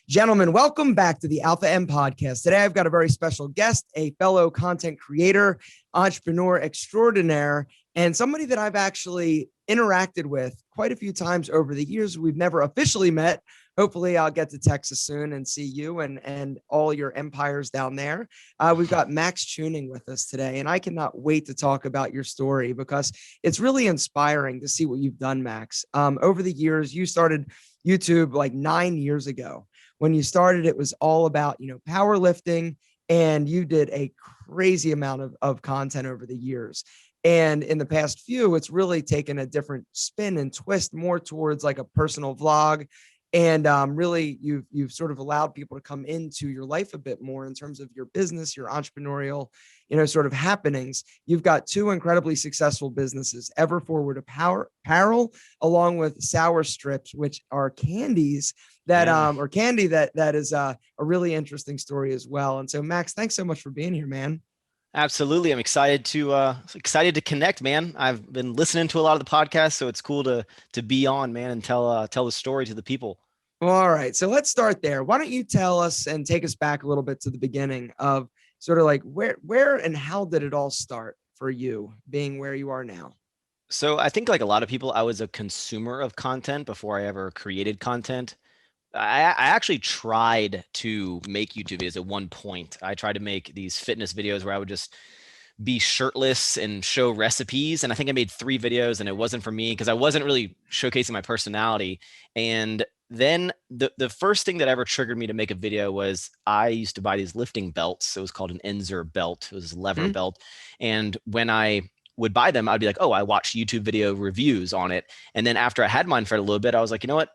Gentlemen, welcome back to the Alpha M podcast. Today, I've got a very special guest, a fellow content creator, entrepreneur extraordinaire, and somebody that I've actually interacted with quite a few times over the years. We've never officially met. Hopefully, I'll get to Texas soon and see you and all your empires down there. We've got Maxx Chewning with us today, and I cannot wait to talk about your story because it's really inspiring to see what you've done, Max. Over the years, you started YouTube like 9 years ago. When you started, it was all about, powerlifting, and you did a crazy amount of content over the years. And in the past few, it's really taken a different spin and twist more towards like a personal vlog. And really, you've sort of allowed people to come into your life a bit more in terms of your business, your entrepreneurial, sort of happenings. You've got two incredibly successful businesses, Ever Forward Apparel, along with Sour Strips, which are candies that or candy that is a really interesting story as well. And so, Max, thanks so much for being here, man. Absolutely. I'm excited to connect, man. I've been listening to a lot of the podcasts, so it's cool to be on, man, and tell the story to the people. All right. So let's start there. Why don't you tell us and take us back a little bit to the beginning of sort of like where and how did it all start for you being where you are now? So I think like a lot of people, I was a consumer of content before I ever created content. I actually tried to make YouTube videos at one point. I tried to make these fitness videos where I would just be shirtless and show recipes. And I think I made 3 videos and it wasn't for me because I wasn't really showcasing my personality. And then the first thing that ever triggered me to make a video was I used to buy these lifting belts. It was called an Enzer belt. It was a lever belt. And when I would buy them, I'd be like, oh, I watched YouTube video reviews on it. And then after I had mine for a little bit, I was like, you know what?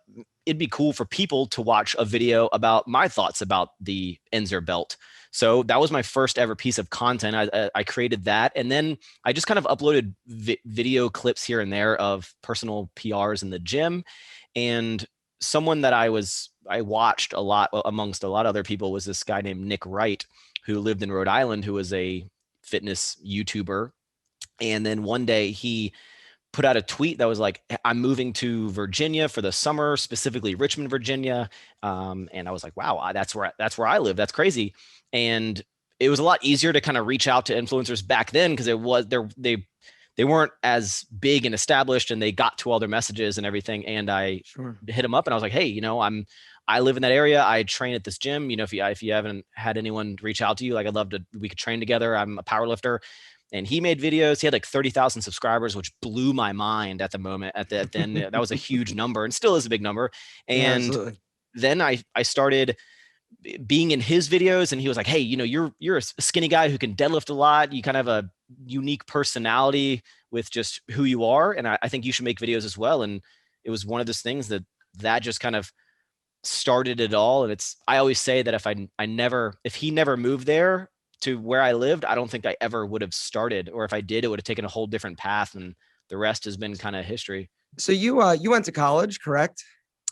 It'd be cool for people to watch a video about my thoughts about the Enzer belt. So that was my first ever piece of content. I created that. And then I just kind of uploaded video clips here and there of personal PRs in the gym. And someone that I watched a lot amongst a lot of other people was this guy named Nick Wright, who lived in Rhode Island, who was a fitness YouTuber. And then one day he put out a tweet that was like, I'm moving to Virginia for the summer, specifically Richmond, Virginia. And I was like, wow, that's where I live. That's crazy. And it was a lot easier to kind of reach out to influencers back then because they weren't as big and established, and they got to all their messages and everything. And I hit them up and I was like, hey, I live in that area. I train at this gym. If you haven't had anyone reach out to you, like we could train together. I'm a power lifter. And he made videos. He had like 30,000 subscribers, which blew my mind at the moment. Then that was a huge number and still is a big number. And then I started being in his videos, and he was like, hey, you're a skinny guy who can deadlift a lot. You kind of have a unique personality with just who you are. And I think you should make videos as well. And it was one of those things that just kind of started it all. And I always say that if he never moved there to where I lived, I don't think I ever would have started, or if I did, it would have taken a whole different path, and the rest has been kind of history. So you went to college, correct?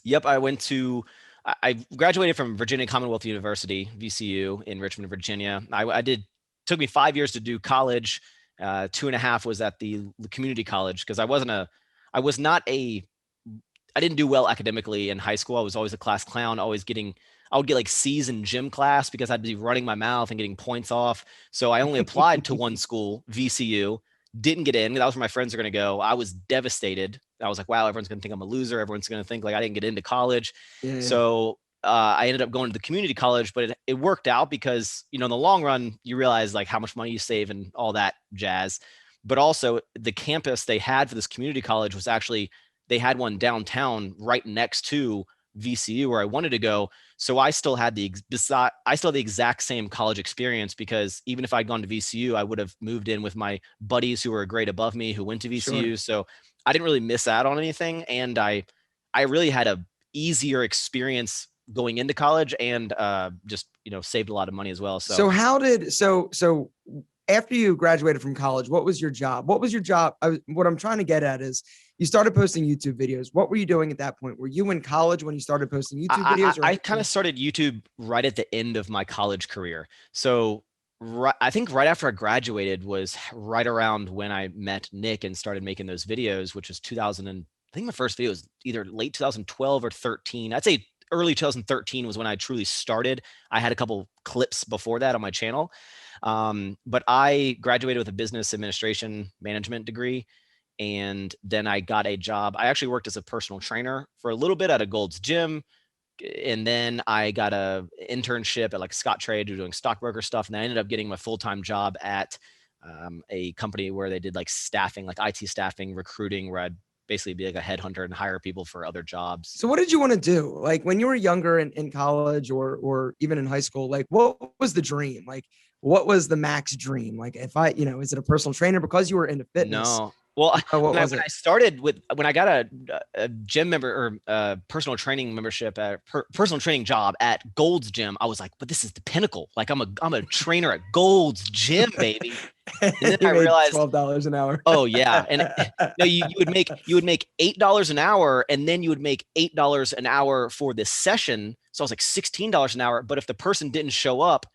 Yep. I graduated from Virginia Commonwealth University, VCU, in Richmond, Virginia. Took me 5 years to do college. 2.5 was at the community college because I didn't do well academically in high school. I was always a class clown, I would get like C's in gym class because I'd be running my mouth and getting points off. So I only applied to one school, VCU, didn't get in. That was where my friends are going to go. I was devastated. I was like, wow, everyone's going to think I'm a loser. Everyone's going to think like I didn't get into college. Yeah. So I ended up going to the community college, but it worked out because, in the long run, you realize like how much money you save and all that jazz. But also the campus they had for this community college was actually, they had one downtown right next to VCU where I wanted to go. So I still had the exact same college experience because even if I'd gone to VCU, I would have moved in with my buddies who were a grade above me who went to VCU. Sure. So I didn't really miss out on anything. And I really had a easier experience going into college and just, saved a lot of money as well. So after you graduated from college, what was your job? What I'm trying to get at is you started posting YouTube videos. What were you doing at that point? Were you in college when you started posting YouTube videos? I kind of started YouTube right at the end of my college career. So I think right after I graduated was right around when I met Nick and started making those videos, which was 2000. And I think my first video was either late 2012 or 13. I'd say early 2013 was when I truly started. I had a couple clips before that on my channel. But I graduated with a business administration management degree. And then I got a job. I actually worked as a personal trainer for a little bit at a Gold's Gym. And then I got a internship at like Scottrade doing stockbroker stuff. And then I ended up getting my full-time job at a company where they did like staffing, like IT staffing, recruiting, where I'd basically be like a headhunter and hire people for other jobs. So what did you want to do? Like when you were younger in college or even in high school, like what was the dream? Like what was the Maxx dream? Like if I, is it a personal trainer because you were into fitness? No. Well, What was when it? I started with, when I got a gym member or personal training membership at personal training job at Gold's Gym, I was like, but this is the pinnacle. Like I'm a trainer at Gold's Gym, baby. And then You I made realized, $12 an hour. oh yeah. And no, you would make $8 an hour, and then you would make $8 an hour for this session. So I was like $16 an hour. But if the person didn't show up,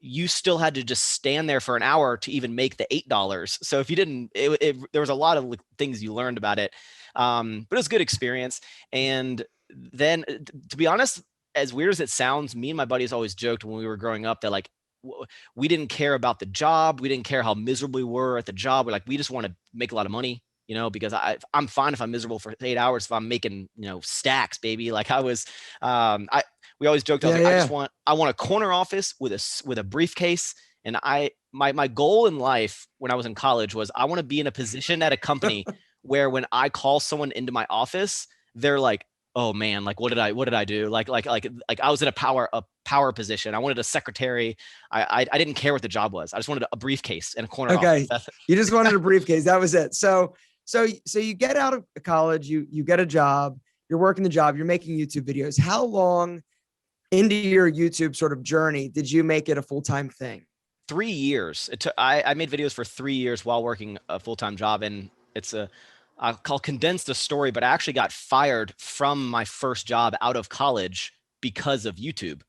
you still had to just stand there for an hour to even make the $8. So if you didn't, there was a lot of things you learned about it. But it was a good experience. And then to be honest, as weird as it sounds, me and my buddies always joked when we were growing up that like, we didn't care about the job. We didn't care how miserable we were at the job. We're like, we just want to make a lot of money, because I'm fine if I'm miserable for 8 hours, if I'm making, stacks, baby. Like we always joked, I want a corner office with a briefcase. And my goal in life when I was in college was I want to be in a position at a company where when I call someone into my office, they're like, oh man, like what did I do? Like I was in a power position. I wanted a secretary. I didn't care what the job was. I just wanted a briefcase and a corner Okay. office. You just wanted a briefcase. That was it. So you get out of college, you get a job, you're working the job, you're making YouTube videos. How long into your YouTube sort of journey did you make it a full-time thing? 3 years. I made videos for 3 years while working a full-time job. And I'll condense the story, but I actually got fired from my first job out of college because of YouTube.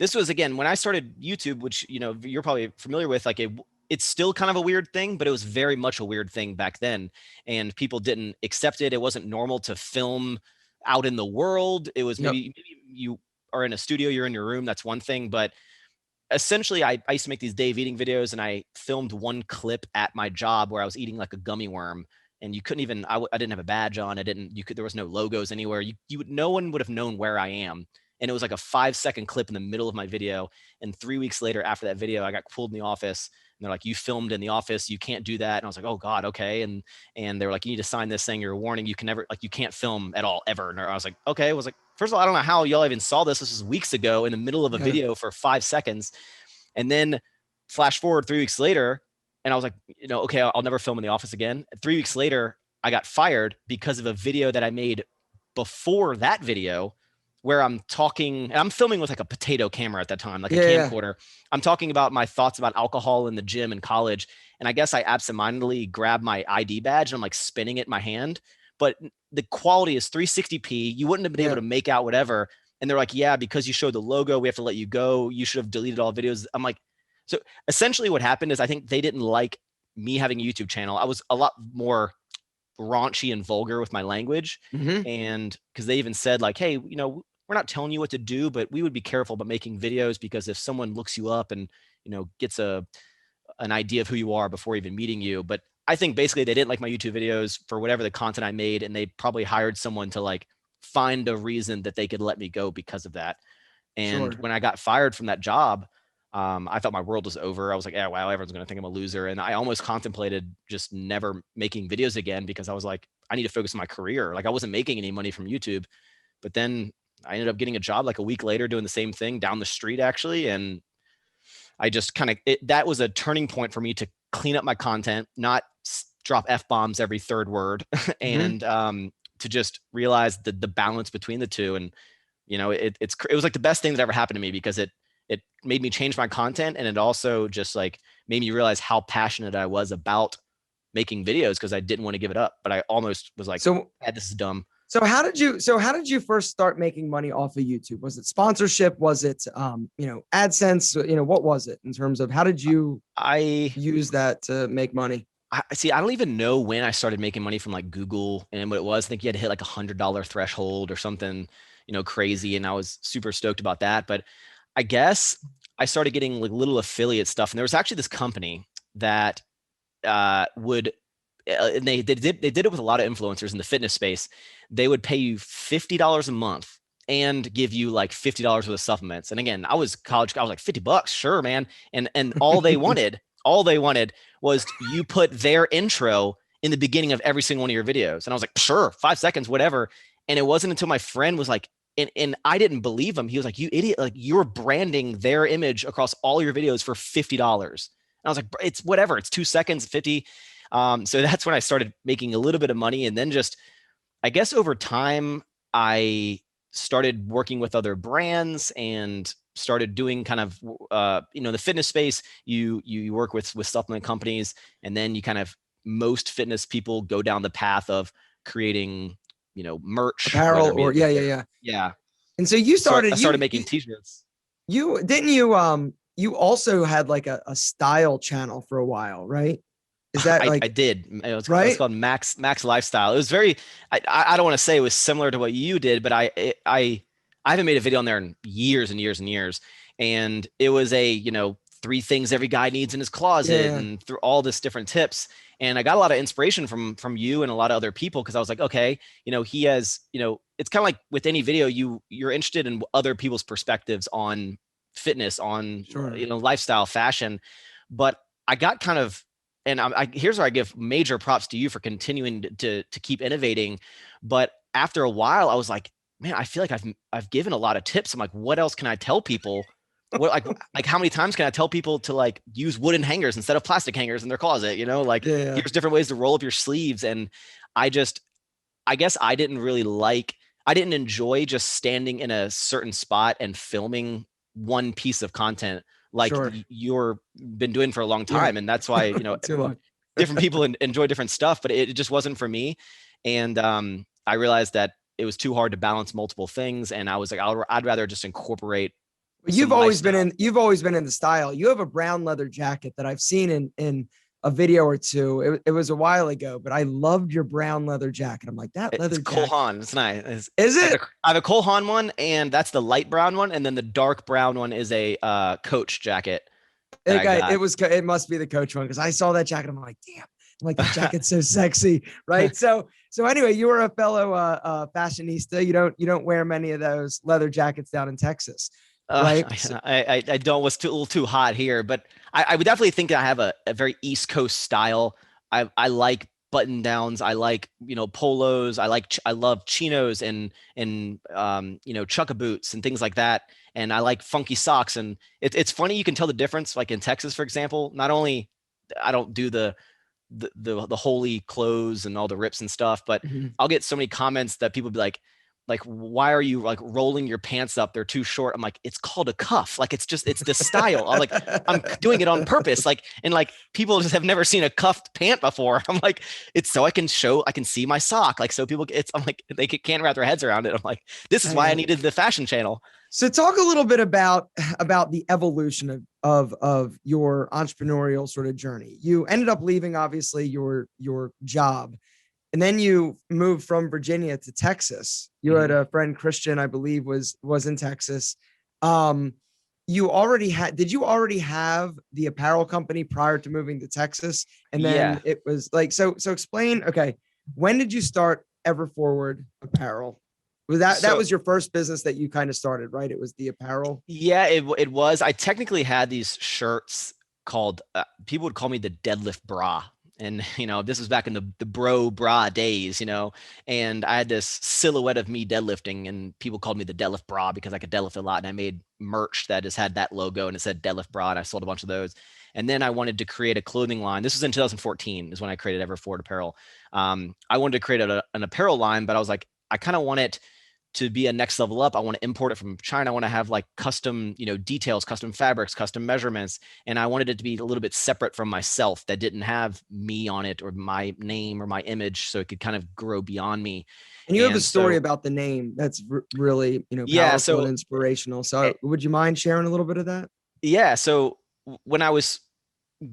This was, again, when I started YouTube, which, you're probably familiar with, like it's still kind of a weird thing, but it was very much a weird thing back then. And people didn't accept it. It wasn't normal to film out in the world. It was maybe you are in a studio, you're in your room. That's one thing. But essentially I used to make these Dave eating videos, and I filmed one clip at my job where I was eating like a gummy worm, and you couldn't even, I didn't have a badge on. There was no logos anywhere. No one would have known where I am. And it was like a 5-second clip in the middle of my video. And 3 weeks later after that video, I got pulled in the office, and they're like, you filmed in the office, you can't do that. And I was like, oh God, okay. And they were like, you need to sign this saying you're a warning. You can't film at all ever. And I was like, okay. I was like, first of all, I don't know how y'all even saw this. This was weeks ago in the middle of a video for 5 seconds. And then flash forward 3 weeks later, and I was like, okay, I'll never film in the office again. 3 weeks later, I got fired because of a video that I made before that video, where I'm talking, and I'm filming with like a potato camera at that time, like a camcorder. I'm talking about my thoughts about alcohol in the gym in college. And I guess I absentmindedly grabbed my ID badge and I'm like spinning it in my hand, but the quality is 360p. You wouldn't have been able to make out whatever. And they're like, yeah, because you showed the logo, we have to let you go. You should have deleted all videos. I'm like, so essentially what happened is I think they didn't like me having a YouTube channel. I was a lot more raunchy and vulgar with my language. And because they even said like, hey, we're not telling you what to do, but we would be careful about making videos, because if someone looks you up and, gets an idea of who you are before even meeting you. But I think basically they didn't like my YouTube videos for whatever the content I made. And they probably hired someone to like find a reason that they could let me go because of that. And when I got fired from that job, I thought my world was over. I was like, yeah, wow, everyone's going to think I'm a loser. And I almost contemplated just never making videos again, because I was like, I need to focus on my career. Like I wasn't making any money from YouTube. But then I ended up getting a job like a week later doing the same thing down the street, actually. And I just that was a turning point for me to clean up my content, not drop F-bombs every third word, and to just realize the balance between the two. And, it was like the best thing that ever happened to me, because it made me change my content. And it also just like made me realize how passionate I was about making videos, because I didn't want to give it up. But I almost was like, this is dumb. So how did you first start making money off of YouTube? Was it sponsorship? Was it, AdSense? What was it in terms of how did you use that to make money? I see. I don't even know when I started making money from like Google and what it was. I think you had to hit like $100 threshold or something, crazy. And I was super stoked about that. But I guess I started getting like little affiliate stuff. And there was actually this company that would, and they did it with a lot of influencers in the fitness space. They would pay you $50 a month and give you like $50 worth of supplements. And again, I was college, I was like $50, sure, man. And all they wanted was you put their intro in the beginning of every single one of your videos. And I was like, sure, 5 seconds, whatever. And it wasn't until my friend was like, and I didn't believe him. He was like, you idiot, like you're branding their image across all your videos for $50. And I was like, it's whatever, it's 2 seconds, 50. So that's when I started making a little bit of money. And then just, I guess over time, I started working with other brands and started doing kind of, the fitness space. You work with supplement companies, and then you kind of, most fitness people go down the path of creating, merch, apparel, or yeah. And so you started. I started making t-shirts. You also had like a style channel for a while, right? Is that I did. It was called Maxx Lifestyle. It was very, I don't want to say it was similar to what you did, but I haven't made a video on there in years and years and years. And it was a, 3 things every guy needs in his closet, and through all this different tips. And I got a lot of inspiration from you and a lot of other people, because I was like, okay, he has, it's kind of like with any video, you're interested in other people's perspectives on fitness, on Sure. Lifestyle, fashion. But I got kind of, and here's where I give major props to you for continuing to keep innovating. But after a while, I was like, man, I feel like I've given a lot of tips. I'm like, what else can I tell people? What like how many times can I tell people to like use wooden hangers instead of plastic hangers in their closet? Here's different ways to roll up your sleeves. And I guess I didn't enjoy just standing in a certain spot and filming one piece of content like you're been doing for a long time. And that's why, Too long. different people enjoy different stuff, but it just wasn't for me. And I realized that it was too hard to balance multiple things. And I was like, I'd rather just incorporate. You've always been in the style. You have a brown leather jacket that I've seen in a video or two. It was a while ago, but I loved your brown leather jacket. I'm like, that leather jacket. Cole Haan. It's nice. Is it? I have a Cole Haan one, and that's the light brown one. And then the dark brown one is a Coach jacket. It must be the Coach one, because I saw that jacket. I'm like, damn. I'm like, that jacket's so sexy, right? So anyway, you were a fellow fashionista. You don't wear many of those leather jackets down in Texas. Right. I don't, was a little too hot here, but I would definitely think that I have a very East Coast style. I like button downs. I like, polos. I love chinos and chukka boots and things like that. And I like funky socks. And it's funny. You can tell the difference. Like in Texas, for example, not only I don't do the holy clothes and all the rips and stuff, but I'll get so many comments that people be like, why are you like rolling your pants up? They're too short. I'm like, it's called a cuff. Like, it's the style. I'm doing it on purpose. And people just have never seen a cuffed pant before. I'm like, it's so I can see my sock. Like, so people, I'm like, they can't wrap their heads around it. I'm like, this is why I needed the fashion channel. So talk a little bit about the evolution of your entrepreneurial sort of journey. You ended up leaving, obviously, your job. And then you moved from Virginia to Texas. You had a friend, Christian, I believe, was in Texas. Did you already have the apparel company prior to moving to Texas? And then it was like, so explain, okay, when did you start Ever Forward Apparel? That was your first business that you kind of started, right? It was the apparel. Yeah, it was. I technically had these shirts called, people would call me the deadlift bra. And, this was back in the bro bra days, and I had this silhouette of me deadlifting, and people called me the deadlift bra because I could deadlift a lot. And I made merch that just had that logo and it said deadlift bra. And I sold a bunch of those. And then I wanted to create a clothing line. This was in 2014 is when I created Ever Forward Apparel. I wanted to create an apparel line, but I was like, I kind of want it to be a next level up. I want to import it from China. I want to have like custom, details, custom fabrics, custom measurements. And I wanted it to be a little bit separate from myself, that didn't have me on it or my name or my image. So it could kind of grow beyond me. And you have a story about the name that's really, powerful and inspirational. So would you mind sharing a little bit of that? Yeah. So when I was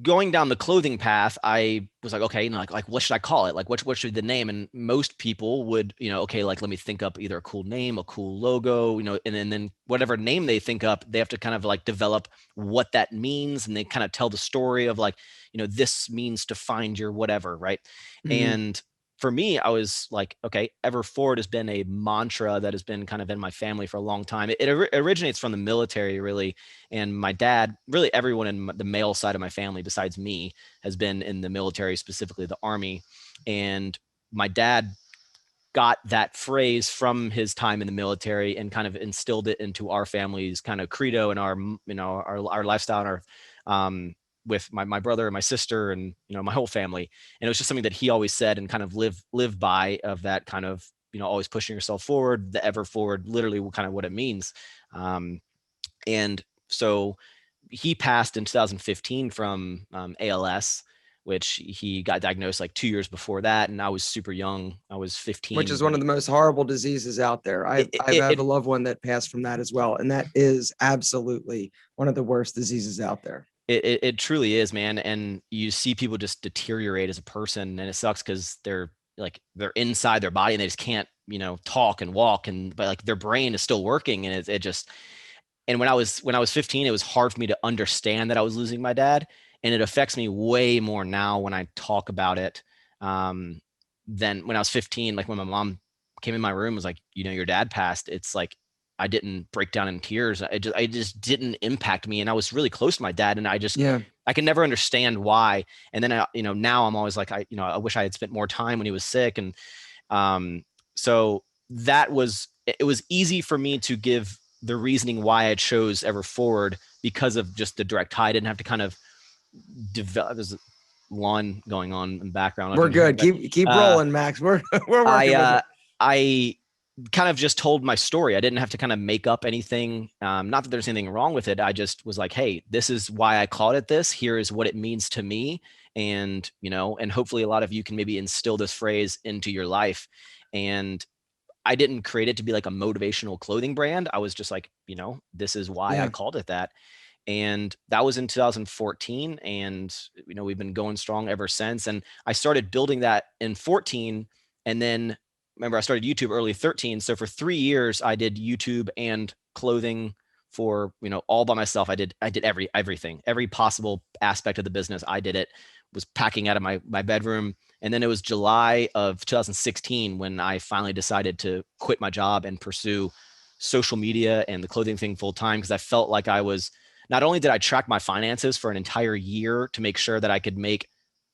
going down the clothing path, I was like, okay, like what should I call it? Like what should the name? And most people would, okay, like let me think up either a cool name, a cool logo, and then whatever name they think up, they have to kind of like develop what that means, and they kind of tell the story of like, this means to find your whatever, right? Mhm. And for me, I was like, okay, ever forward has been a mantra that has been kind of in my family for a long time. It originates from the military, really. And my dad, really everyone in the male side of my family besides me has been in the military, specifically the Army. And my dad got that phrase from his time in the military and kind of instilled it into our family's kind of credo and our, our lifestyle and our, with my brother and my sister and, my whole family. And it was just something that he always said and kind of live by, of that kind of, always pushing yourself forward, the ever forward, literally kind of what it means. And so he passed in 2015 from ALS, which he got diagnosed like 2 years before that. And I was super young. I was Which 15 is one when of the most horrible diseases out there. it, I it, have it, a loved one that passed from that as well. And that is absolutely one of the worst diseases out there. it truly is, man. And you see people just deteriorate as a person, and it sucks because they're inside their body and they just can't, talk and walk, but like their brain is still working, and it just. And when I was 15, it was hard for me to understand that I was losing my dad, and it affects me way more now when I talk about it, than when I was 15. Like when my mom came in my room, was like, your dad passed. It's like I didn't break down in tears. I just didn't impact me, and I was really close to my dad, and Yeah. I can never understand why. And then now I'm always like, I wish I had spent more time when he was sick, and so it was easy for me to give the reasoning why I chose Ever Forward because of just the direct tie. I didn't have to kind of develop. There's a lawn going on in the background. If We're you can hear good. it, Keep but rolling, Max. We're I working with it. I kind of just told my story. I didn't have to kind of make up anything. Not that there's anything wrong with it. I just was like, hey, this is why I called it this. Here is what it means to me. And, and hopefully a lot of you can maybe instill this phrase into your life. And I didn't create it to be like a motivational clothing brand. I was just like, this is why I Yeah. called it that. And that was in 2014. And, we've been going strong ever since. And I started building that in 14. And then remember, I started YouTube early 13. So for 3 years, I did YouTube and clothing for, all by myself. I did everything, every possible aspect of the business. I did it, was packing out of my bedroom. And then it was July of 2016 when I finally decided to quit my job and pursue social media and the clothing thing full time, because I felt like not only did I track my finances for an entire year to make sure that I could make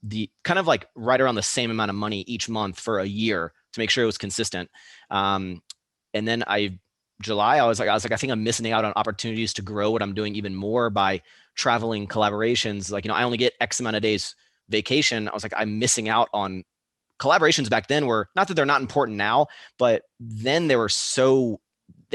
the kind of like right around the same amount of money each month for a year to make sure it was consistent. And then July, I was like, I think I'm missing out on opportunities to grow what I'm doing even more by traveling collaborations. Like, I only get X amount of days vacation. I was like, I'm missing out on collaborations back then. Were not that they're not important now, but then they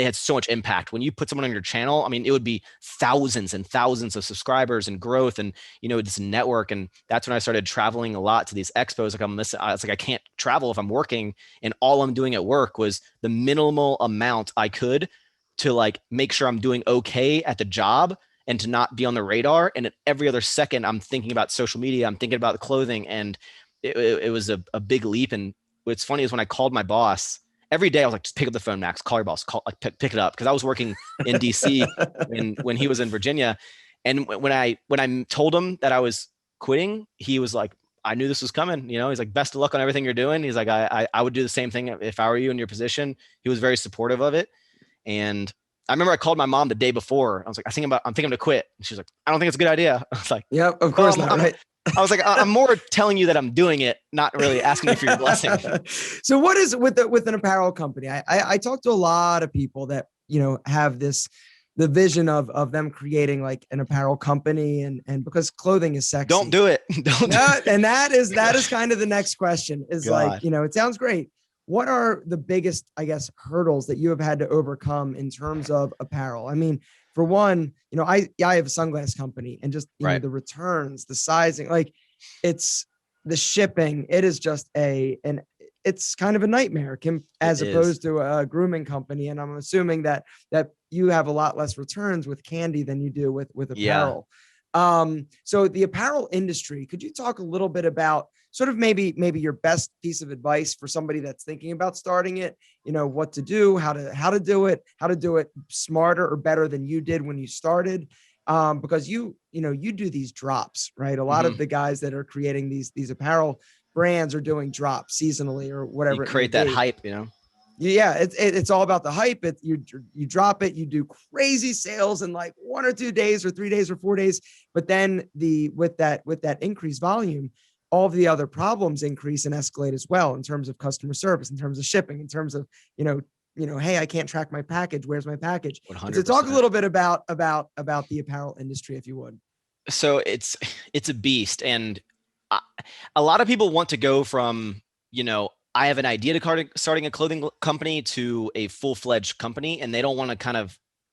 had so much impact. When you put someone on your channel, I mean, it would be thousands and thousands of subscribers and growth and, this network. And that's when I started traveling a lot to these expos. Like it's like, I can't travel if I'm working, and all I'm doing at work was the minimal amount I could to like make sure I'm doing okay at the job and to not be on the radar. And at every other second, I'm thinking about social media. I'm thinking about the clothing, and it was a big leap. And what's funny is when I called my boss, every day I was like, just pick up the phone, Max, call your boss, pick it up. Cause I was working in DC when he was in Virginia. And when I told him that I was quitting, he was like, I knew this was coming. He's like, best of luck on everything you're doing. He's like, I would do the same thing if I were you in your position. He was very supportive of it. And I remember I called my mom the day before. I was like, I'm thinking to quit. And she's like, I don't think it's a good idea. I was like, Yep, of well, course not, right? I was like, I'm more telling you that I'm doing it, not really asking you for your blessing. So what is with an apparel company? I talk to a lot of people that, have the vision of them creating like an apparel company, and because clothing is sexy. Don't do it. Don't do it. And that is kind of the next question is God. like, it sounds great. What are the biggest, I guess, hurdles that you have had to overcome in terms of apparel? I mean, for one, I have a sunglass company, and just, Right. the returns, the sizing, like it's the shipping. It is just it's kind of a nightmare as opposed to a grooming company. And I'm assuming that you have a lot less returns with candy than you do with apparel. So the apparel industry, could you talk a little bit about sort of maybe your best piece of advice for somebody that's thinking about starting it, what to do, how to do it smarter or better than you did when you started? Because you do these drops, right? A lot Mhm. of the guys that are creating these apparel brands are doing drops seasonally or You whatever it may create that be. hype, Yeah, it's all about the hype. You drop it, you do crazy sales in like 1 or 2 days or 3 days or 4 days, but then with that increased volume, all of the other problems increase and escalate as well in terms of customer service, in terms of shipping, in terms of hey, I can't track my package. Where's my package? And so talk a 100%. little bit about the apparel industry, if you would. So it's a beast, and I, a lot of people want to go from I have an idea to starting a clothing company to a full-fledged company, and they don't want to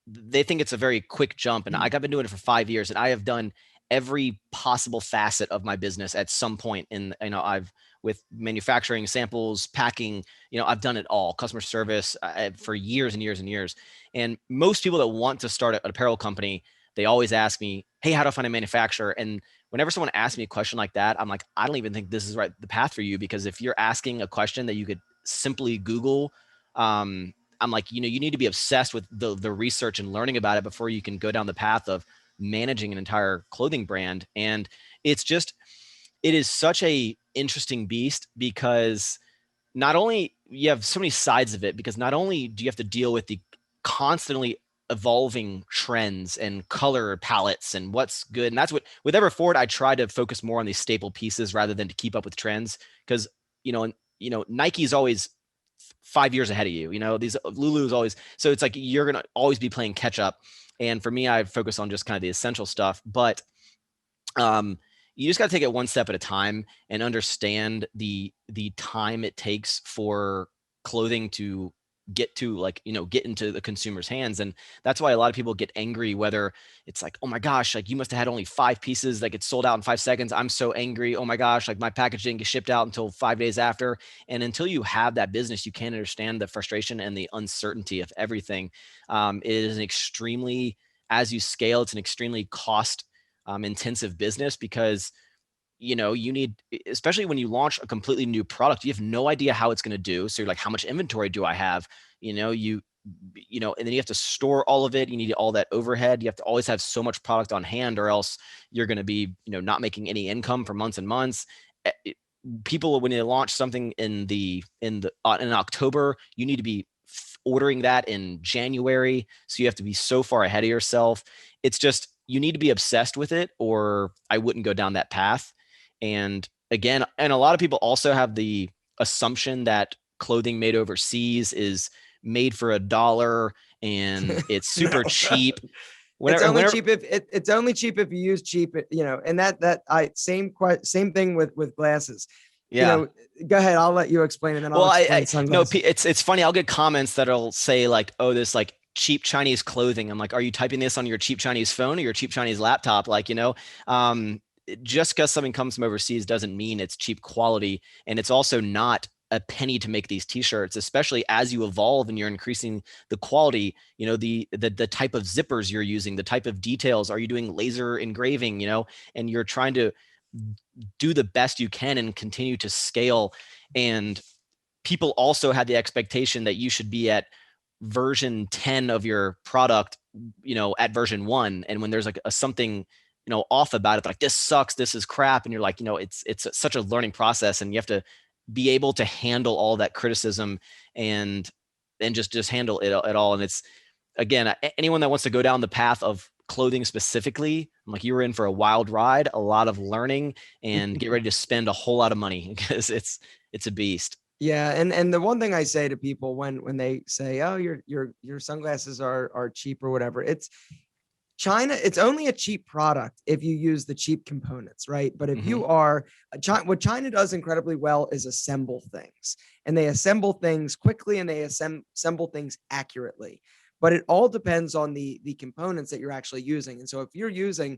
they think it's a very quick jump. And I've been doing it for 5 years, and I have done every possible facet of my business at some point in I've with manufacturing, samples, packing, I've done it all, customer service, for years and years and years. And most people that want to start an apparel company, they always ask me, hey, how do I find a manufacturer? And whenever someone asks me a question like that, I'm like, I don't even think this is the path for you, because if you're asking a question that you could simply Google, I'm like, you need to be obsessed with the research and learning about it before you can go down the path of managing an entire clothing brand. And it is such a interesting beast, because not only you have so many sides of it, because not only do you have to deal with the constantly evolving trends and color palettes and what's good. And that's what, with Everforward, I try to focus more on these staple pieces rather than to keep up with trends. Because, Nike's always 5 years ahead of you, these Lulu's always, so it's like, you're going to always be playing catch up. And for me, I focus on just kind of the essential stuff, but you just got to take it one step at a time and understand the time it takes for clothing to get into the consumer's hands. And that's why a lot of people get angry, whether it's like, oh my gosh, like you must have had only 5 pieces, like it's sold out in 5 seconds. I'm so angry. Oh my gosh, like my package didn't get shipped out until 5 days after. And until you have that business, you can't understand the frustration and the uncertainty of everything. It is an extremely, as you scale, it's an extremely cost intensive business, because you need, especially when you launch a completely new product, you have no idea how it's going to do. So you're like, how much inventory do I have? And then you have to store all of it. You need all that overhead. You have to always have so much product on hand, or else you're going to be not making any income for months and months. People, when they launch something in October, you need to be ordering that in January. So you have to be so far ahead of yourself. It's just, you need to be obsessed with it, or I wouldn't go down that path. And again, and a lot of people also have the assumption that clothing made overseas is made for $1 and it's super No. cheap. It's only Whenever, cheap if it's only cheap if you use cheap, and that I same thing with glasses. yeah. Go ahead. I'll let you explain, and then I'll Well, explain no, sunglasses. it's funny. I'll get comments that'll say like, "Oh, this like cheap Chinese clothing." I'm like, "Are you typing this on your cheap Chinese phone or your cheap Chinese laptop?" Like, just because something comes from overseas doesn't mean it's cheap quality, and it's also not a penny to make these t-shirts, especially as you evolve and you're increasing the quality. The type of zippers you're using, the type of details. Are you doing laser engraving? And you're trying to do the best you can and continue to scale. And people also had the expectation that you should be at version 10 of your product, at version 1. And when there's like something, off about it, like this sucks, this is crap. And you're like, it's such a learning process, and you have to be able to handle all that criticism and just handle it all. And it's, again, anyone that wants to go down the path of clothing specifically, I'm like, you were in for a wild ride, a lot of learning, and get ready to spend a whole lot of money, because it's a beast. Yeah, and the one thing I say to people when they say, "Oh, your sunglasses are cheap or whatever," it's China, it's only a cheap product if you use the cheap components, right? But if Mm-hmm. you are, what China does incredibly well is assemble things, and they assemble things quickly, and they assemble things accurately. But it all depends on the components that you're actually using. And so if you're using,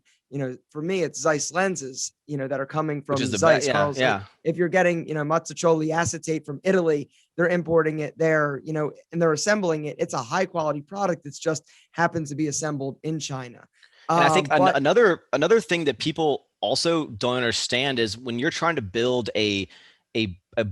for me, it's Zeiss lenses, that are coming Which is from the best. Zeiss, Yeah, Carl's. Like yeah. if you're getting, Mazzocchioli acetate from Italy, they're importing it there, and they're assembling it. It's a high quality product. It's just happens to be assembled in China. And I think But another thing that people also don't understand is when you're trying to build a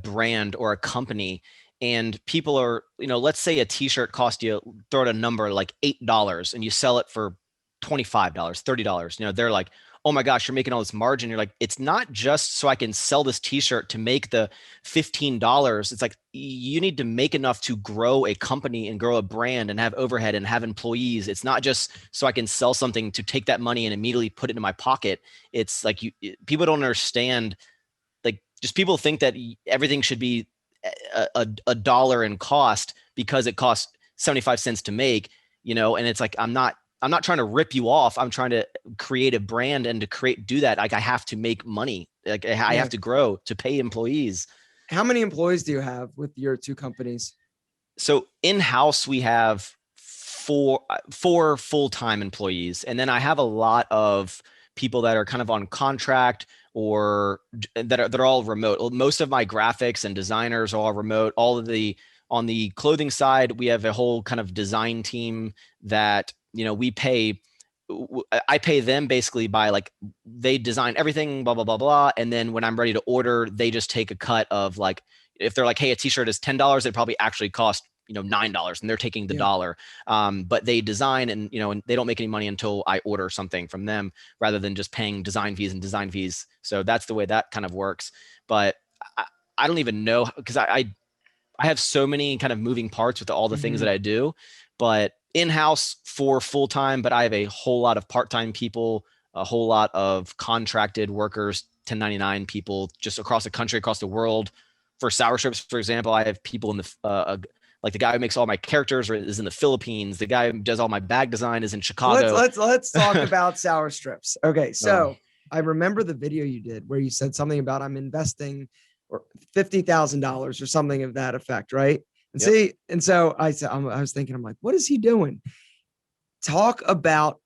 brand or a company, and people are, let's say a t-shirt cost you, throw out a number like $8, and you sell it for $25, $30. They're like, oh my gosh, you're making all this margin. You're like, it's not just so I can sell this t-shirt to make the $15. It's like you need to make enough to grow a company and grow a brand and have overhead and have employees. It's not just so I can sell something to take that money and immediately put it in my pocket. It's like people don't understand. Like, just people think that everything should be a dollar in cost because it costs 75 cents to make, and it's like, I'm not trying to rip you off. I'm trying to create a brand, and to do that, like I have to make money. Like I yeah, have to grow to pay employees. how many employees do you have with your two companies? So in-house, we have four full-time employees. And then I have a lot of people that are kind of on contract or that are all remote. Most of my graphics and designers are all remote. On the clothing side, we have a whole kind of design team that, I pay them basically by, like, they design everything, blah, blah, blah, blah. And then when I'm ready to order, they just take a cut of, like, if they're like, hey, a t-shirt is $10, it probably actually cost, $9, and they're taking the Yeah. dollar. But they design, and they don't make any money until I order something from them, rather than just paying design fees and design fees. So that's the way that kind of works. But I don't even know, because I have so many kind of moving parts with all the things Mhm. that I do. But in-house for full-time, but I have a whole lot of part-time people, a whole lot of contracted workers, 1099 people just across the country, across the world. For sour strips, for example, I have people in the like the guy who makes all my characters is in the Philippines. The guy who does all my bag design is in Let's Chicago. let's let's talk about sour strips. Okay, Oh, so I remember the video you did where you said something about I'm investing or $50,000 or something of that effect, right? And yep. see, and so I said, I was thinking, I'm like, what is he doing? Talk about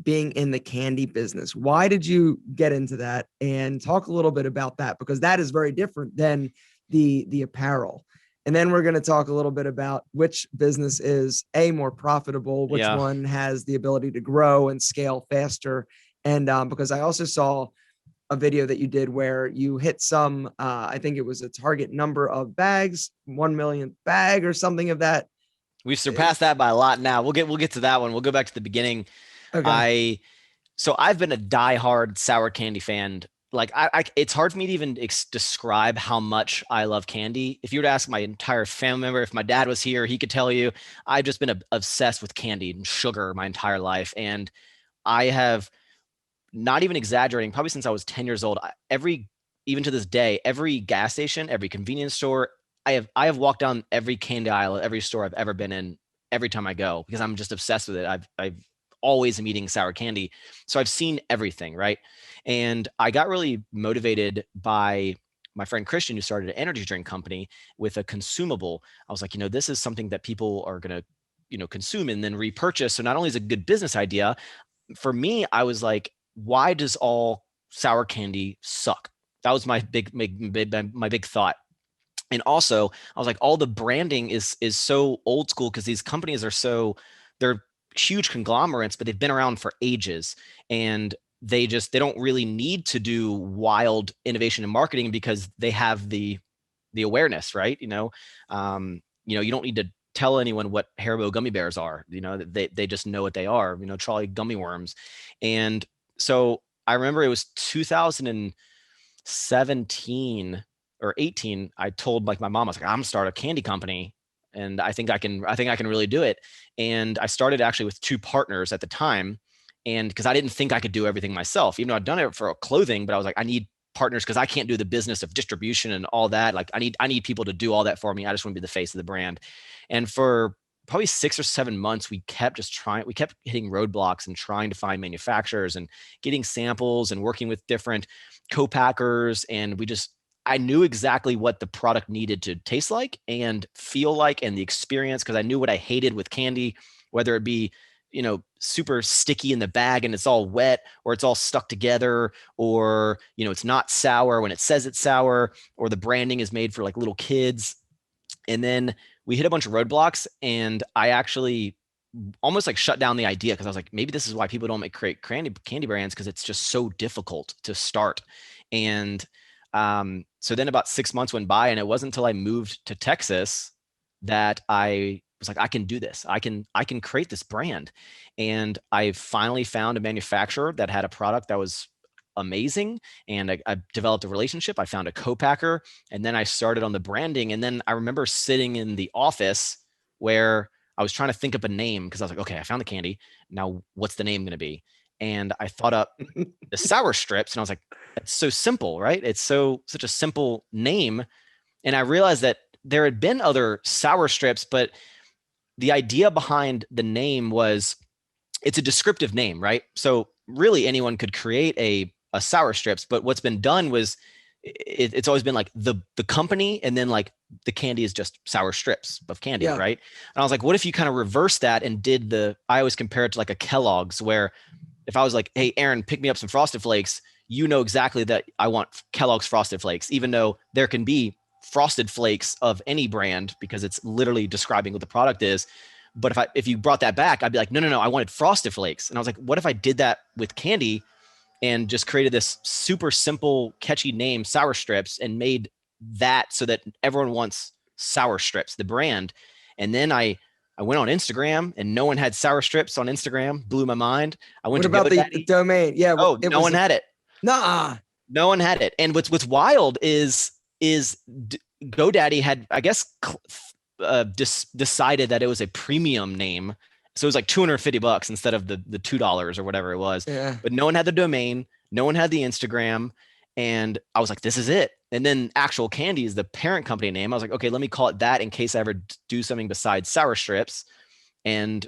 being in the candy business. Why did you get into that? And talk a little bit about that, because that is very different than the apparel. And then we're going to talk a little bit about which business is more profitable, which Yeah. one has the ability to grow and scale faster. And because I also saw a video that you did where you hit some, I think it was a target number of bags, 1 millionth bag or something of that. We've surpassed that by a lot now. We'll get to that one. We'll go back to the beginning. Okay. I So I've been a diehard sour candy fan. Like it's hard for me to even describe how much I love candy. If you were to ask my entire family member, if my dad was here, he could tell you I've just been obsessed with candy and sugar my entire life. And I have, not even exaggerating, probably since I was 10 years old, even to this day, every gas station, every convenience store, I have walked down every candy aisle at every store I've ever been in every time I go, because I'm just obsessed with it. I've always am eating sour candy. So I've seen everything, right? And I got really motivated by my friend Christian, who started an energy drink company with a consumable. I was like, this is something that people are going to, consume and then repurchase. So not only is it a good business idea, for me, I was like, why does all sour candy suck? That was my big thought. And also, I was like, all the branding is so old school, because these companies they're huge conglomerates, but they've been around for ages, and they don't really need to do wild innovation in marketing, because they have the awareness, right? You don't need to tell anyone what Haribo gummy bears are. They just know what they are. Trolley gummy worms. And so I remember it was 2017 or 18. I told, like, my mom, I was like, I'm gonna start a candy company, and I think I can really do it. And I started actually with two partners at the time, and because I didn't think I could do everything myself, even though I'd done it for clothing, but I was like, I need partners, because I can't do the business of distribution and all that. Like, I need people to do all that for me. I just want to be the face of the brand. And for probably 6 or 7 months, we kept hitting roadblocks and trying to find manufacturers and getting samples and working with different co-packers. And I knew exactly what the product needed to taste like and feel like, and the experience, because I knew what I hated with candy, whether it be, super sticky in the bag and it's all wet, or it's all stuck together, or, it's not sour when it says it's sour, or the branding is made for, like, little kids. And then we hit a bunch of roadblocks, and I actually almost like shut down the idea, because I was like, maybe this is why people don't create candy brands, because it's just so difficult to start. And so then about 6 months went by, and it wasn't until I moved to Texas that I was like, I can do this. I can create this brand. And I finally found a manufacturer that had a product that was amazing. And I developed a relationship. I found a co-packer, and then I started on the branding. And then I remember sitting in the office where I was trying to think up a name, because I was like, okay, I found the candy. Now what's the name going to be? And I thought up the sour strips, and I was like, it's so simple, right? It's such a simple name. And I realized that there had been other sour strips, but the idea behind the name was, it's a descriptive name, right? So really anyone could create a sour strips, but what's been done was, it's always been like the company, and then like the candy is just sour strips of candy, Yeah. right? And I was like, what if you kind of reverse that and did I always compare it to like a Kellogg's, where if I was like, hey, Aaron, pick me up some Frosted Flakes, you know exactly that I want Kellogg's Frosted Flakes, even though there can be Frosted Flakes of any brand, because it's literally describing what the product is. But if you brought that back, I'd be like, no, I wanted Frosted Flakes. And I was like, what if I did that with candy and just created this super simple, catchy name, Sour Strips, and made that so that everyone wants Sour Strips, the brand. And then I went on Instagram, and no one had Sour Strips on Instagram. Blew my mind. I went What to about the domain? Yeah. Oh, no one had it. Nah. No one had it. And what's wild is GoDaddy had, I guess, decided that it was a premium name. So it was like $250 instead of the $2 or whatever it was. Yeah. But no one had the domain. No one had the Instagram. And I was like, this is it. And then Actual Candy is the parent company name. I was like, okay, let me call it that in case I ever do something besides Sour Strips. And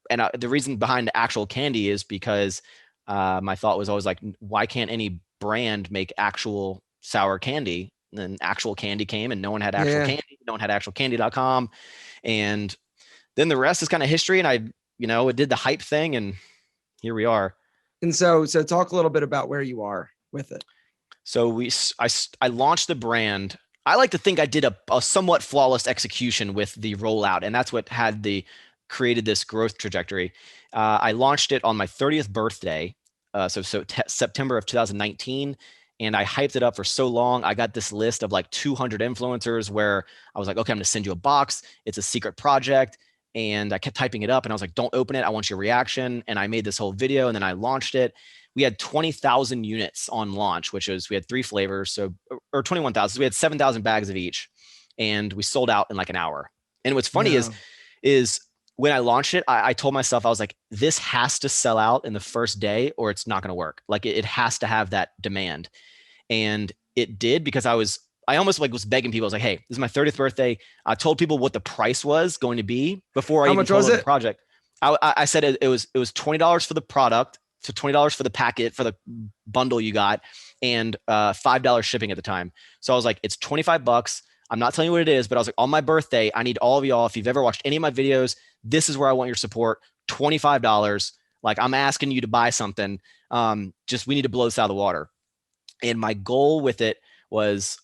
the reason behind Actual Candy is because my thought was always like, why can't any brand make actual sour candy? And then Actual Candy came, and no one had Actual Candy. No one had actualcandy.com. And then the rest is kind of history. And it did the hype thing, and here we are. And so talk a little bit about where you are with it. So I launched the brand. I like to think I did a somewhat flawless execution with the rollout, and that's what created this growth trajectory. I launched it on my 30th birthday, September of 2019, and I hyped it up for so long. I got this list of like 200 influencers where I was like, okay, I'm going to send you a box. It's a secret project. And I kept typing it up, and I was like, don't open it. I want your reaction. And I made this whole video, and then I launched it. We had 20,000 units on launch, we had 3 flavors. Or 21,000. So we had 7,000 bags of each, and we sold out in like an hour. And what's funny is when I launched it, I told myself, I was like, this has to sell out in the first day or it's not going to work. Like it has to have that demand. And it did, because I almost was begging people. I was like, hey, this is my 30th birthday. I told people what the price was going to be before I even told them the project. I said it was $20 for the product, to $20 for the packet, for the bundle you got, and $5 shipping at the time. So I was like, it's $25. I'm not telling you what it is, but I was like, on my birthday, I need all of y'all. If you've ever watched any of my videos, this is where I want your support. $25. Like, I'm asking you to buy something. We need to blow this out of the water. And my goal with it was,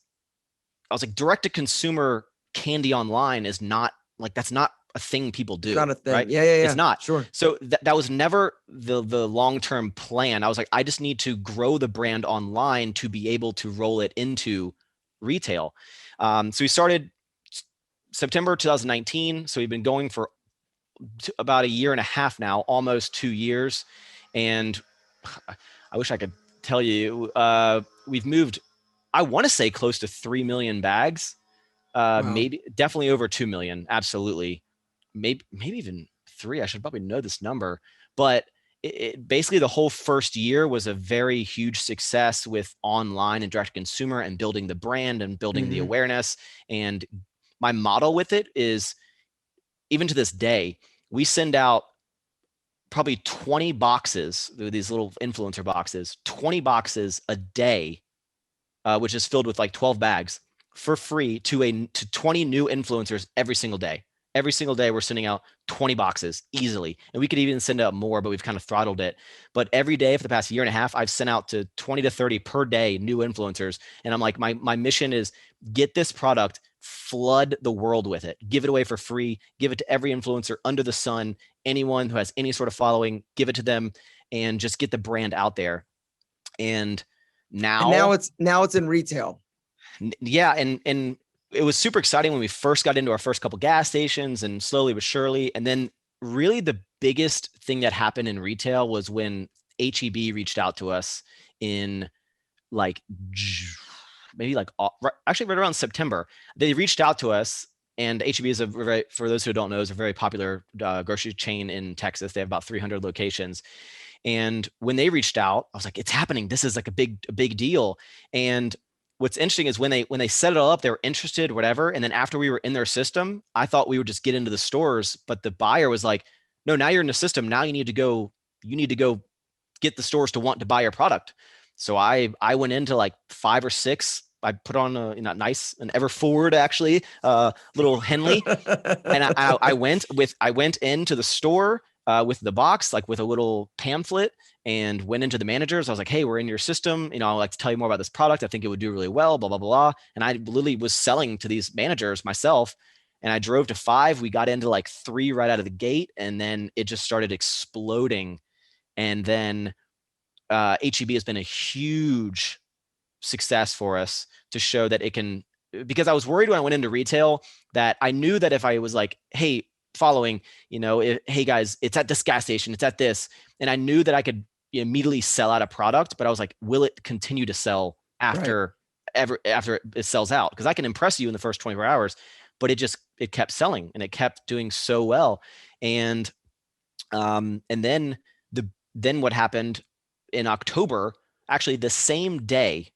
I was like, direct to consumer candy online is not like, that's not a thing people do. It's not a thing. Right? Yeah. It's not. Sure. So that was never the long-term plan. I was like, I just need to grow the brand online to be able to roll it into retail. So we started September 2019. So we've been going for about a year and a half now, almost 2 years. And I wish I could tell you, we've moved, I want to say close to 3 million bags, Wow. maybe definitely over 2 million. Absolutely. Maybe even 3. I should probably know this number, but basically the whole first year was a very huge success with online and direct to consumer and building the brand and building the awareness. And my model with it is, even to this day, we send out probably 20 boxes, these little influencer boxes, 20 boxes a day, which is filled with like 12 bags for free to 20 new influencers every single day. Every single day, we're sending out 20 boxes easily. And we could even send out more, but we've kind of throttled it. But every day for the past year and a half, I've sent out to 20 to 30 per day new influencers. And I'm like, my mission is get this product, flood the world with it, give it away for free, give it to every influencer under the sun, anyone who has any sort of following, give it to them, and just get the brand out there. And now now, it's in retail. yeah, and it was super exciting when we first got into our first couple gas stations, and slowly but surely. And then really the biggest thing that happened in retail was when HEB reached out to us in like maybe like actually right around September. They reached out to us, and HEB is for those who don't know, is a very popular grocery chain in Texas. They have about 300 locations. And when they reached out, I was like, it's happening. This is like a big deal. And what's interesting is when they set it all up, they were interested, whatever. And then after we were in their system, I thought we would just get into the stores, but the buyer was like, no, now you're in the system. Now you need to go get the stores to want to buy your product. So I went into like 5 or 6. I put on an ever forward, actually, little Henley. And I went into the store with the box, like with a little pamphlet, and went into the managers. I was like, hey, we're in your system. I'd like to tell you more about this product. I think it would do really well, blah, blah, blah. And I literally was selling to these managers myself. And I drove to 5. We got into like 3 right out of the gate. And then it just started exploding. And then HEB has been a huge success for us to show that it can, because I was worried when I went into retail that I knew that if I was like, hey, following, hey guys, it's at this gas station, it's at this. And I knew that I could immediately sell out a product, but I was like, will it continue to sell after it sells out? Because I can impress you in the first 24 hours, but it kept selling and it kept doing so well. And then what happened in October, actually the same day,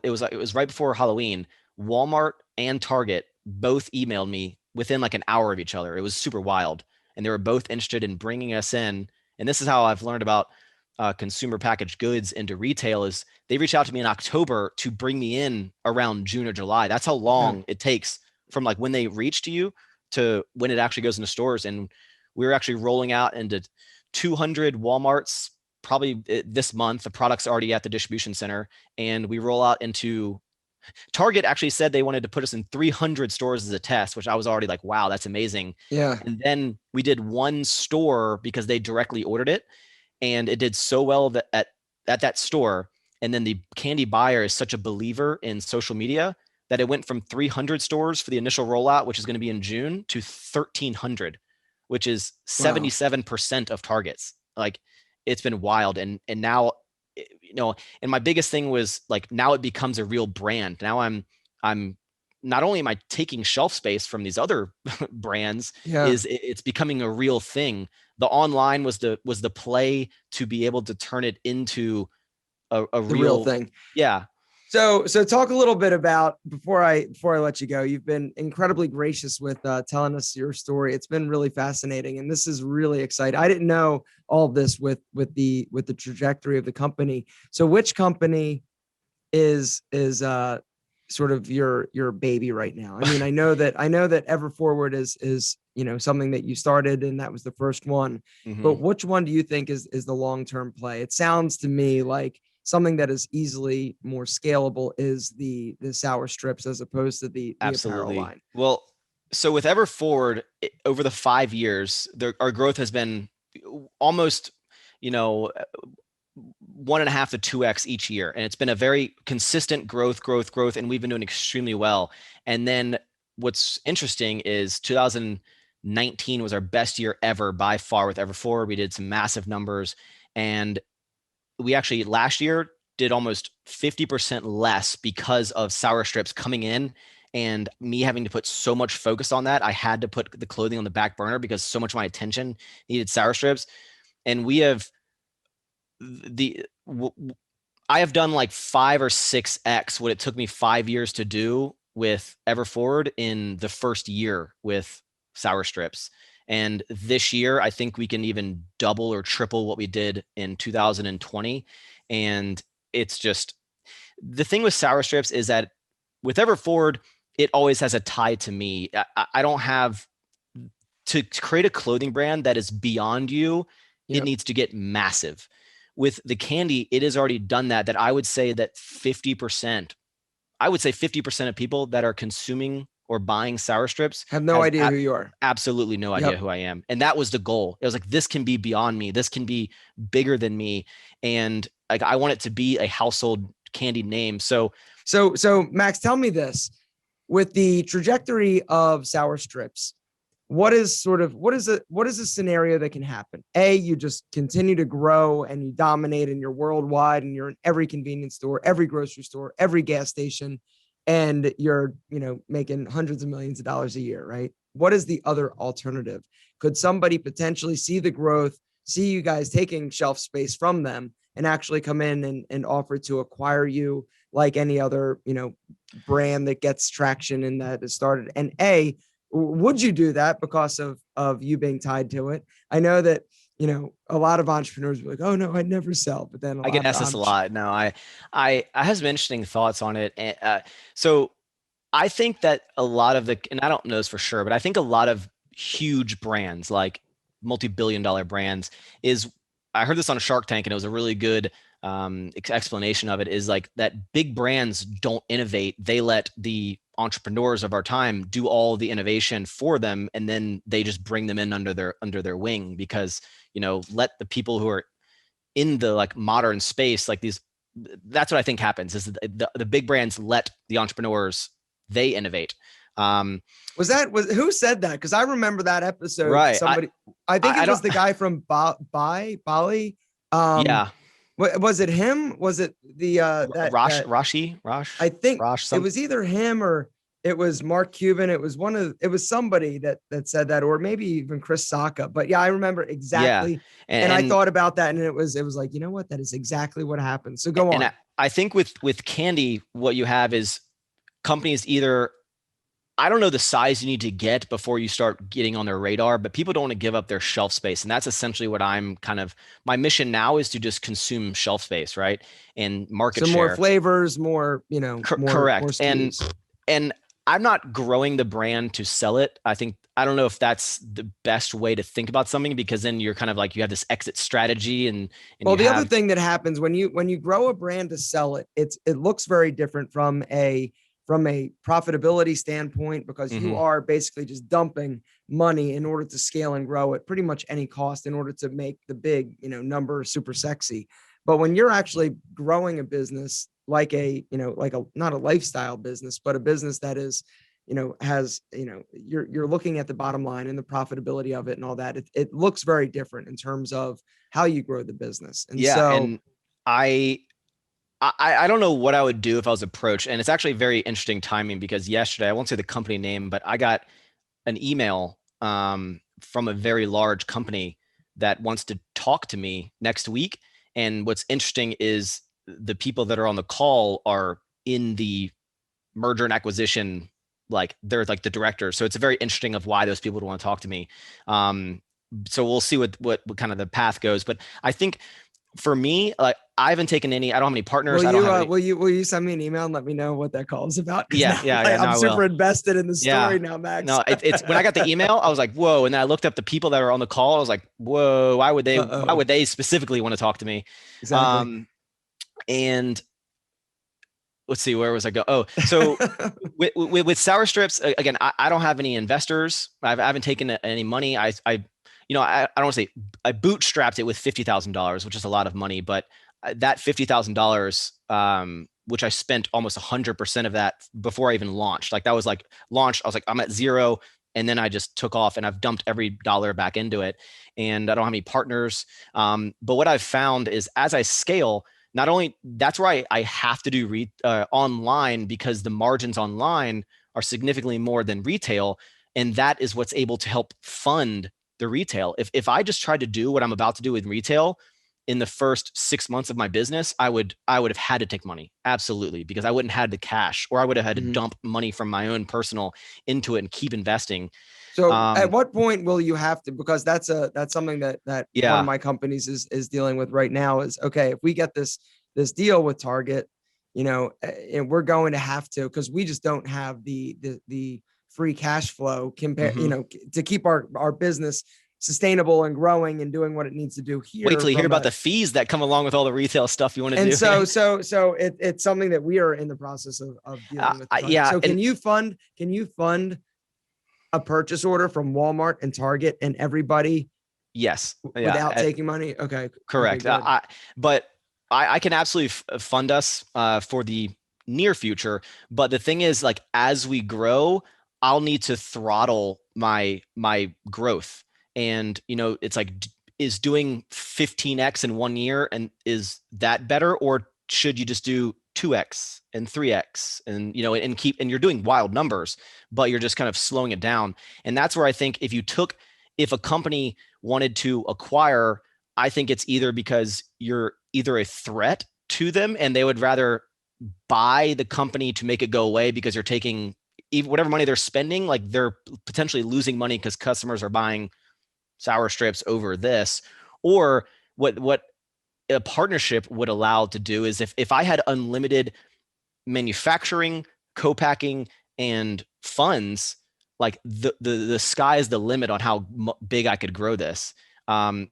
it was right before Halloween, Walmart and Target both emailed me within like an hour of each other. It was super wild. And they were both interested in bringing us in. And this is how I've learned about consumer packaged goods into retail, is they reached out to me in October to bring me in around June or July. That's how long it takes from like when they reach to you to when it actually goes into stores. And we were actually rolling out into 200 Walmarts probably this month. The product's already at the distribution center, and we roll out into Target. Actually said they wanted to put us in 300 stores as a test, which I was already like, wow, that's amazing. Yeah. And then we did one store because they directly ordered it, and it did so well that at that store. And then the candy buyer is such a believer in social media that it went from 300 stores for the initial rollout, which is going to be in June, to 1,300, which is 77% of targets. Like, it's been wild. And now, and my biggest thing was like, now it becomes a real brand. Now I'm not only am I taking shelf space from these other brands, it's becoming a real thing. The online was the play to be able to turn it into a real thing. Yeah. So talk a little bit about, before I let you go, you've been incredibly gracious with telling us your story. It's been really fascinating, and this is really exciting. I didn't know all of this with the trajectory of the company. So which company is sort of your baby right now? I mean, I know that Ever Forward is something that you started, and that was the first one. Mm-hmm. But which one do you think is the long-term play? It sounds to me like something that is easily more scalable is the sour strips as opposed to the apparel line. Well, so with Ever Forward, over the 5 years, our growth has been almost, 1.5 to 2x each year. And it's been a very consistent growth. And we've been doing extremely well. And then what's interesting is 2019 was our best year ever by far with Ever Forward. We did some massive numbers, and we actually last year did almost 50% less because of sour strips coming in and me having to put so much focus on that. I had to put the clothing on the back burner because so much of my attention needed sour strips. And I have done like 5 or 6x what it took me 5 years to do with Ever Forward in the first year with sour strips. And this year, I think we can even double or triple what we did in 2020. And it's just, the thing with sour strips is that with Ever Forward, it always has a tie to me. I don't have to create a clothing brand that is beyond you. Yep. It needs to get massive. With the candy, it has already done that I would say that 50% of people that are consuming or buying sour strips Have no has idea who you are. absolutely no idea Yep. who I am. And that was the goal. It was like, this can be beyond me. This can be bigger than me. And like, I want it to be a household candy name. So Max, tell me this, with the trajectory of sour strips, what is a scenario that can happen? A, you just continue to grow and you dominate and you're worldwide and you're in every convenience store, every grocery store, every gas station, and you're, making hundreds of millions of dollars a year, right? What is the other alternative? Could somebody potentially see the growth, see you guys taking shelf space from them and actually come in and offer to acquire you like any other, brand that gets traction and that is started? And A, would you do that because of you being tied to it? I know that, a lot of entrepreneurs are like, oh no, I'd never sell. But then I get asked this a lot. No, I have some interesting thoughts on it. So I think that a lot of and I don't know this for sure, but I think a lot of huge brands, like multi-billion-dollar brands, I heard this on Shark Tank, and it was a really good explanation of it, is like that big brands don't innovate. They let the entrepreneurs of our time do all the innovation for them, and then they just bring them in under their wing, because, let the people who are in the like modern space, like these, that's what I think happens, is the big brands let the entrepreneurs, they innovate. Was who said that? Because I remember that episode. Right. Somebody, I think it was the guy from Bali. Yeah. Was it him? Was it the Rashi? I think Rosh, it was either him or it was Mark Cuban. It was somebody that said that, or maybe even Chris Sacca. But yeah, I remember exactly. Yeah. And I thought about that, and it was like, you know what? That is exactly what happened. So go on. And I think with candy, what you have is companies either, I don't know the size you need to get before you start getting on their radar, but people don't want to give up their shelf space. And that's essentially what my mission now is, to just consume shelf space, right? And market share. More flavors, more, correct. More and I'm not growing the brand to sell it. I don't know if that's the best way to think about something, because then you're kind of like, you have this exit strategy and well, the other thing that happens when you grow a brand to sell it, it looks very different from a profitability standpoint, because you are basically just dumping money in order to scale and grow at pretty much any cost in order to make the big, number super sexy. But when you're actually growing a business like not a lifestyle business, but a business that is, has, you're looking at the bottom line and the profitability of it and all that, it looks very different in terms of how you grow the business. And and I don't know what I would do if I was approached. And it's actually very interesting timing, because yesterday, I won't say the company name, but I got an email from a very large company that wants to talk to me next week. And what's interesting is the people that are on the call are in the merger and acquisition, like they're like the directors. So it's very interesting of why those people would want to talk to me. So we'll see what kind of the path goes. But I think for me, like, I haven't taken any, I don't have any partners. Will you send me an email and let me know what that call is about? Yeah. I'm super invested in the story now, Max. No, it's when I got the email, I was like, whoa. And then I looked up the people that are on the call. I was like, whoa, why would they specifically want to talk to me? Exactly. And let's see, where was I go? Oh, so with sour strips, again, I don't have any investors. I haven't taken any money. I don't want to say I bootstrapped it with $50,000, which is a lot of money, but that $50,000, which I spent almost 100% of that before I even launched. Like that was like launched. I was like, I'm at zero. And then I just took off, and I've dumped every dollar back into it. And I don't have any partners. But what I've found is, as I scale, not only that's where I have to do online, because the margins online are significantly more than retail. And that is what's able to help fund the retail. If I just tried to do what I'm about to do with retail in the first 6 months of my business, I would have had to take money. Absolutely. Because I wouldn't have had the cash, or I would have had to dump money from my own personal into it and keep investing. So at what point will you have to, because that's something that one of my companies is dealing with right now, is, okay, if we get this deal with Target, and we're going to have to, because we just don't have the free cash flow to keep our business sustainable and growing and doing what it needs to do here. Wait till you hear about the fees that come along with all the retail stuff you want to do. And so it's something that we are in the process of dealing with. Yeah. So can you fund a purchase order from Walmart and Target and everybody? Yes. Without taking money? Okay. Correct. Okay, but I can absolutely fund us for the near future. But the thing is, like, as we grow, I'll need to throttle my growth. And, it's like, is doing 15x in 1 year, and is that better? Or should you just do 2x and 3x and, and you're doing wild numbers, but you're just kind of slowing it down. And that's where I think if a company wanted to acquire, I think it's either because you're either a threat to them and they would rather buy the company to make it go away because you're taking even whatever money they're spending, like they're potentially losing money because customers are buying sour strips over this. Or what a partnership would allow to do is if I had unlimited manufacturing, co-packing, and funds, like the sky is the limit on how big I could grow this.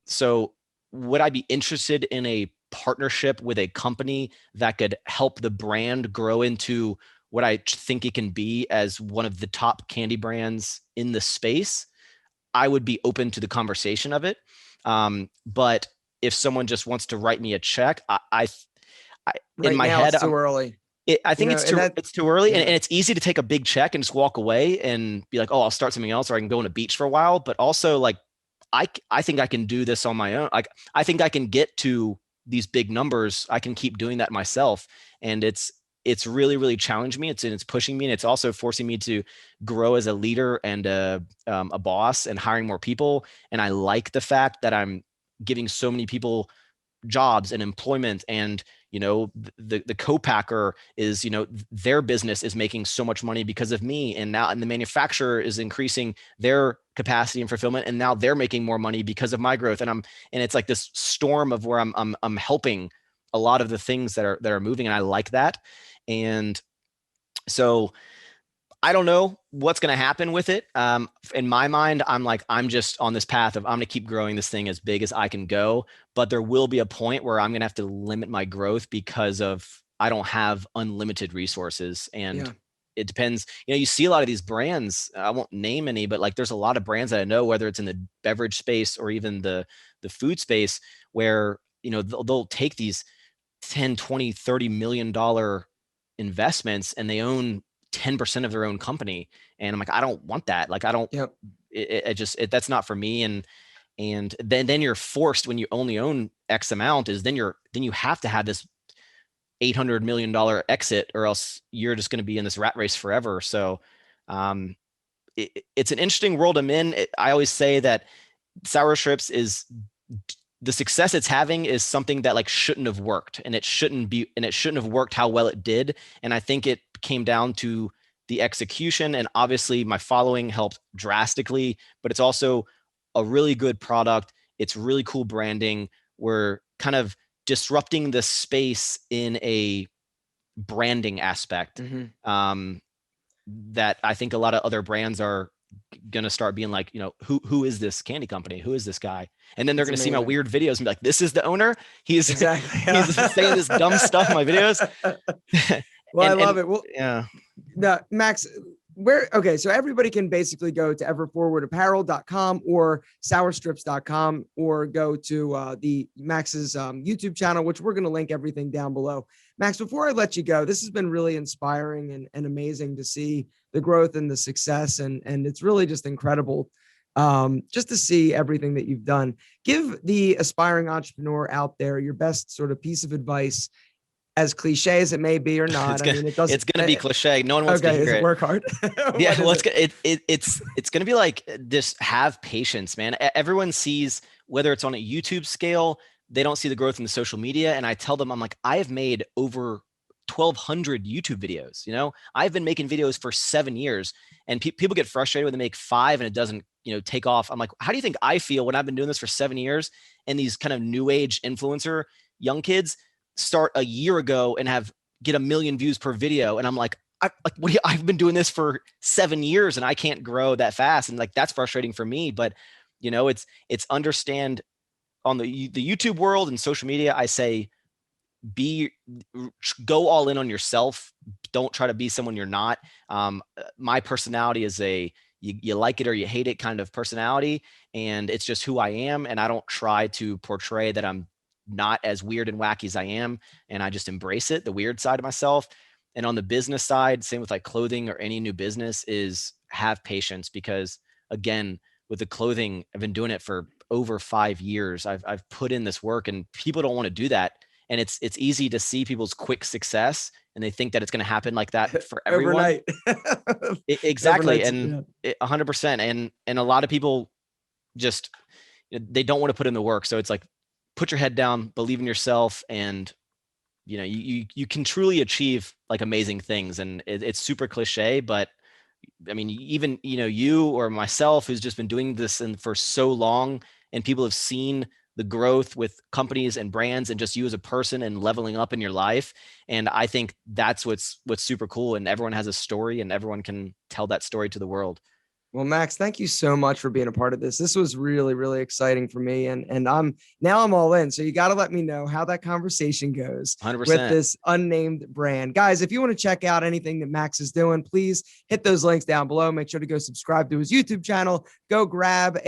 So would I be interested in a partnership with a company that could help the brand grow into what I think it can be as one of the top candy brands in the space? I would be open to the conversation of it. But if someone just wants to write me a check, in my head, it's too early. I think it's too early, and it's easy to take a big check and just walk away and be like, oh, I'll start something else, or I can go on a beach for a while. But also, like, I think I can do this on my own. Like, I think I can get to these big numbers. I can keep doing that myself, and it's really, really challenged me. It's pushing me, and it's also forcing me to grow as a leader and a boss and hiring more people. And I like the fact that I'm giving so many people jobs and employment, and the co-packer is, their business is making so much money because of me, and the manufacturer is increasing their capacity and fulfillment, and now they're making more money because of my growth. And it's like this storm of where I'm helping a lot of the things that are moving, and I like that. And so I don't know what's going to happen with it. In my mind, I'm just on this path of I'm going to keep growing this thing as big as I can go. But there will be a point where I'm going to have to limit my growth because I don't have unlimited resources. And it depends. You see a lot of these brands. I won't name any, but like there's a lot of brands that I know, whether it's in the beverage space or even the food space, where they'll take these 10, 20, $30 million investments and they own 10% of their own company. And I'm like, I don't want that. Like, I don't, that's not for me. And then you're forced, when you only own X amount, then you have to have this $800 million exit, or else you're just going to be in this rat race forever. So it's an interesting world I'm in. I always say that Sour Strips the success it's having is something that like shouldn't have worked, and it shouldn't have worked how well it did. And I think it came down to the execution, and obviously my following helped drastically, but it's also a really good product. It's really cool branding. We're kind of disrupting the space in a branding aspect, that I think a lot of other brands are going to start being like, who is this candy company? Who is this guy? And then they're going to see my weird videos and be like, this is the owner. He's he's saying this dumb stuff in my videos. Well, I love it. Well, yeah. Now, Max, so everybody can basically go to everforwardapparel.com or sourstrips.com, or go to the Max's YouTube channel, which we're going to link everything down below. Max, before I let you go, this has been really inspiring and amazing to see the growth and the success. And it's really just incredible just to see everything that you've done. Give the aspiring entrepreneur out there your best sort of piece of advice, as cliche as it may be or not. It's going to be cliche. No one wants to hear it. Work hard. Yeah. Well, it's going to be like, just have patience, man. Everyone sees, whether it's on a YouTube scale, they don't see the growth in the social media. And I tell them, I'm like, I have made over 1,200 YouTube videos. I've been making videos for 7 years, and people get frustrated when they make 5 and it doesn't, take off. I'm like, how do you think I feel when I've been doing this for 7 years, and these kind of new age influencer young kids start a year ago and get 1 million views per video? And I'm like, I've been doing this for 7 years and I can't grow that fast. And like, that's frustrating for me. But You know, it's understand on the YouTube world and social media. I say go all in on yourself. Don't try to be someone you're not. My personality is you like it or you hate it kind of personality, and it's just who I am. And I don't try to portray that I'm not as weird and wacky as I am, and I just embrace it, the weird side of myself. And on the business side, same with like clothing or any new business, is have patience, because again, with the clothing, I've been doing it for over 5 years. I've put in this work, and people don't want to do that. And it's easy to see people's quick success, and they think that it's going to happen like that for everyone. Overnight. Exactly. Overnight, And yeah. 100%. And a lot of people just, they don't want to put in the work. So it's like, put your head down, believe in yourself, and you can truly achieve like amazing things. And it's super cliche, but I mean, even, you or myself, who's just been doing this for so long, and people have seen the growth with companies and brands, and just you as a person and leveling up in your life. And I think that's what's super cool. And everyone has a story, and everyone can tell that story to the world. Well, Max, thank you so much for being a part of this. This was really, really exciting for me. And I'm all in. So you got to let me know how that conversation goes 100%. with this unnamed brand. Guys, if you want to check out anything that Max is doing, please hit those links down below. Make sure to go subscribe to his YouTube channel. Go grab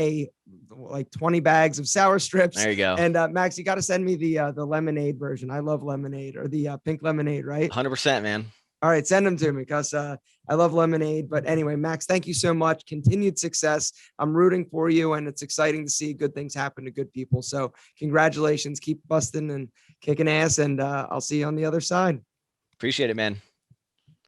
like 20 bags of sour strips. There you go. And Max, you got to send me the lemonade version. I love lemonade, or the pink lemonade, right? 100%, man. All right, send them to me, because I love lemonade. But anyway, Max, thank you so much. Continued success. I'm rooting for you, and it's exciting to see good things happen to good people. So congratulations. Keep busting and kicking ass, and I'll see you on the other side. Appreciate it, man.